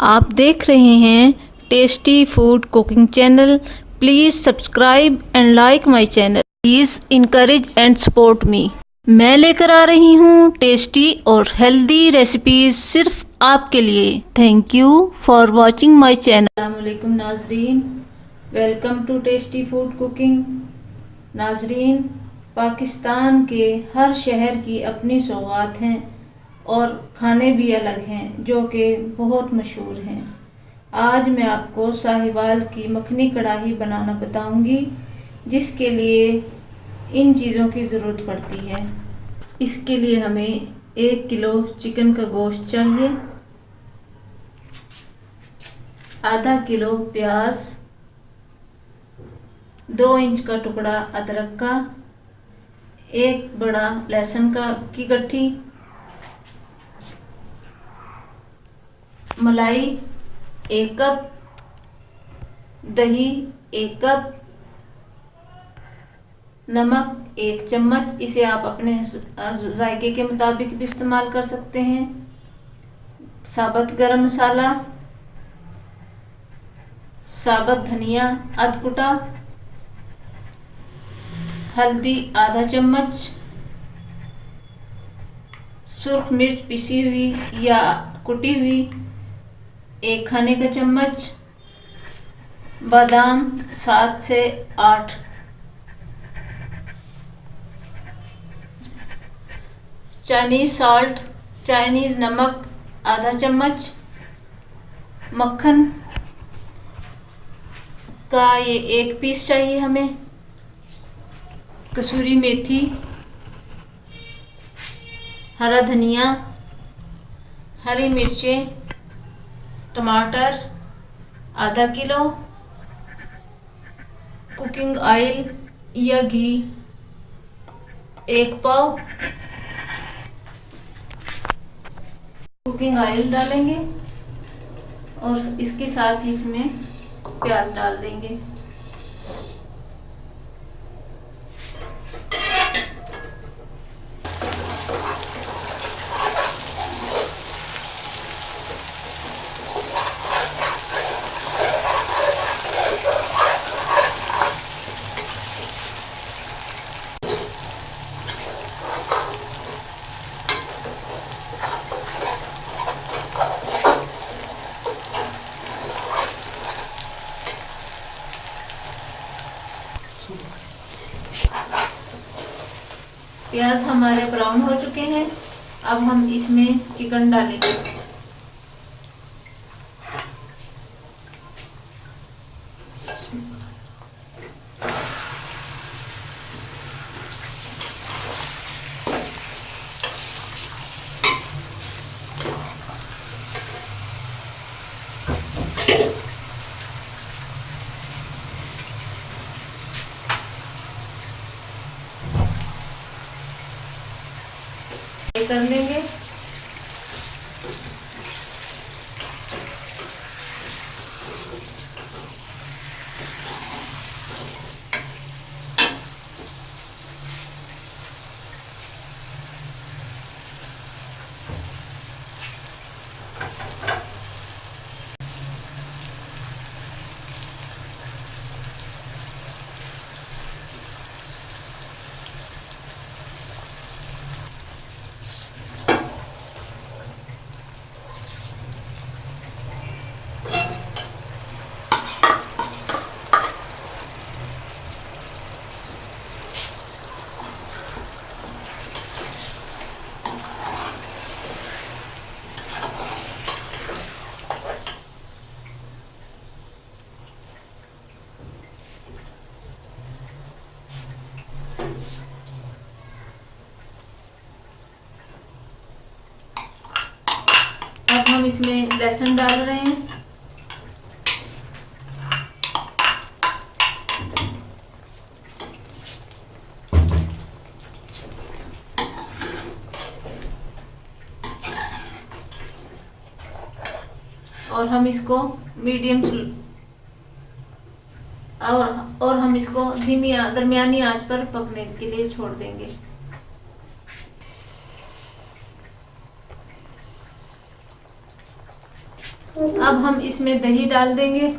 आप देख रहे हैं tasty food cooking channel. Please subscribe and like my channel. Please encourage and support me. मैं लेकर आ रही हूँ टेस्टी और हेल्दी रेसिपीज सिर्फ आपके लिए। Thank you for watching my channel. अस्सलाम वालेकुम नाजरीन, welcome to tasty food cooking. नाजरीन, पाकिस्तान के हर शहर की अपनी सौगात हैं और खाने भी अलग हैं जो कि बहुत मशहूर हैं। आज मैं आपको साहिवाल की मखनी कढ़ाई बनाना बताऊंगी, जिसके लिए इन चीज़ों की ज़रूरत पड़ती है। इसके लिए हमें 1 किलो चिकन का गोश्त चाहिए, आधा किलो प्याज, 2 इंच का टुकड़ा अदरक का, 1 बड़ा लहसुन की गट्ठी, मलाई 1 कप, दही 1 कप, नमक 1 चम्मच, इसे आप अपने जायके के मुताबिक भी इस्तेमाल कर सकते हैं। साबुत गरम मसाला, साबुत धनिया अधकुटा, हल्दी आधा चम्मच, सुर्ख मिर्च पिसी हुई या कुटी हुई 1 खाने का चम्मच, बादाम 7 से 8, चाइनीज सॉल्ट चाइनीज नमक आधा चम्मच, मक्खन का ये 1 पीस चाहिए हमें, कसूरी मेथी, हरा धनिया, हरी मिर्चें, टमाटर आधा किलो, कुकिंग ऑयल या घी 1 पाव। कुकिंग ऑयल डालेंगे और इसके साथ ही इसमें प्याज डाल देंगे। प्याज हमारे ब्राउन हो चुके हैं। अब हम इसमें चिकन डालेंगे। कर लेंगे। अब हम इसमें लहसुन डाल रहे हैं। और हम इसको मीडियम और हम इसको दरमियानी आंच पर पकने के लिए छोड़ देंगे। अब हम इसमें दही डाल देंगे।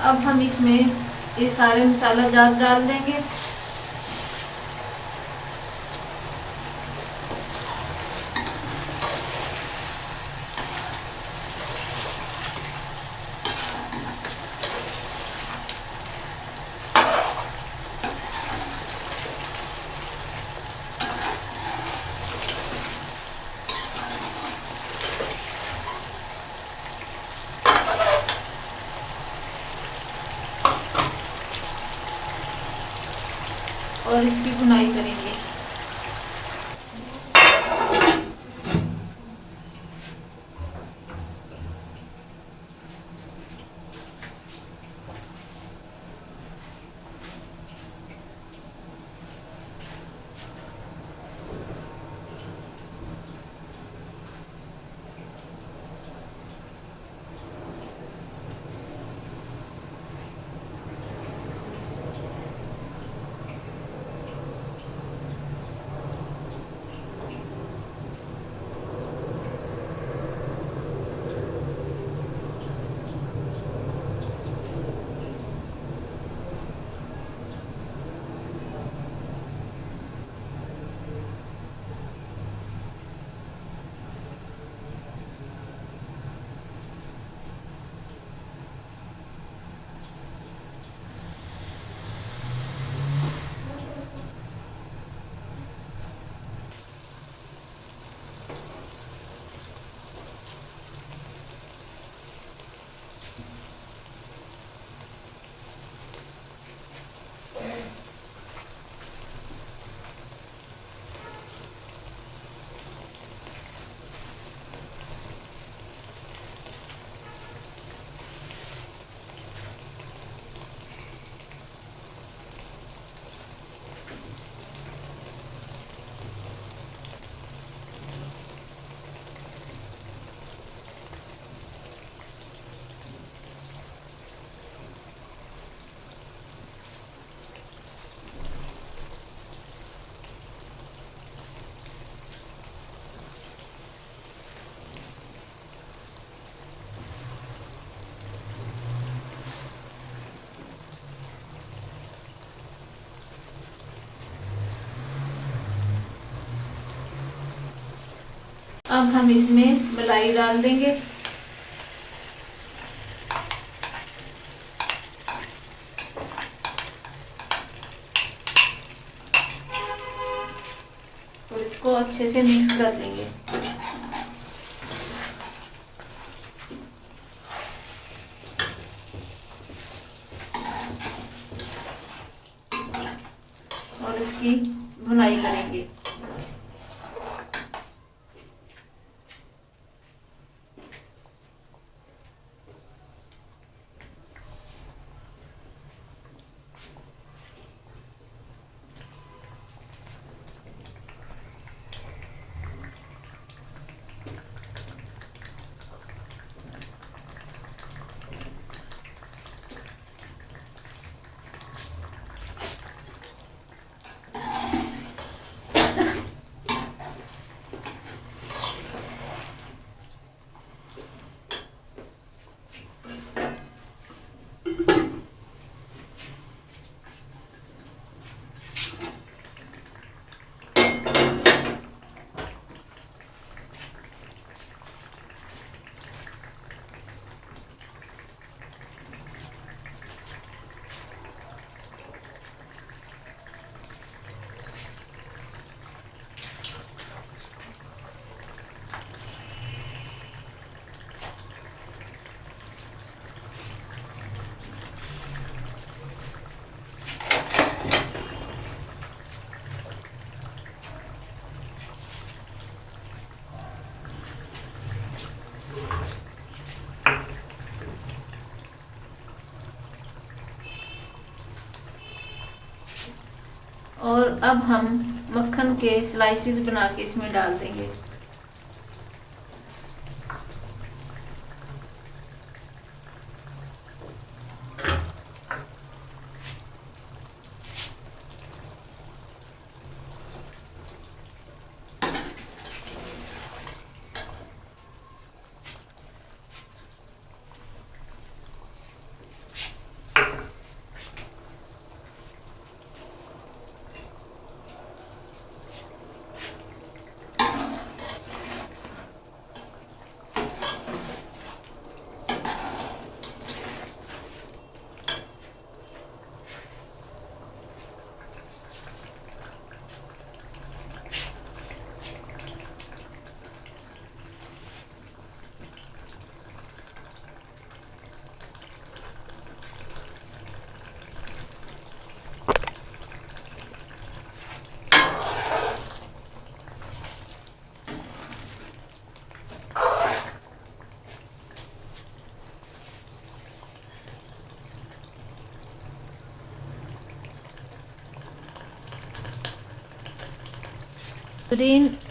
अब हम इसमें ये सारे मसाला जार डाल देंगे। और इसकी भुनाई करेंगे। अब हम इसमें मलाई डाल देंगे। और इसको अच्छे से मिक्स कर लेंगे। और इसकी भुनाई करेंगे। और अब हम मक्खन के स्लाइसेस बना के इसमें डाल देंगे।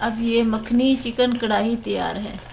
अब ये मखनी चिकन कढ़ाई तैयार है।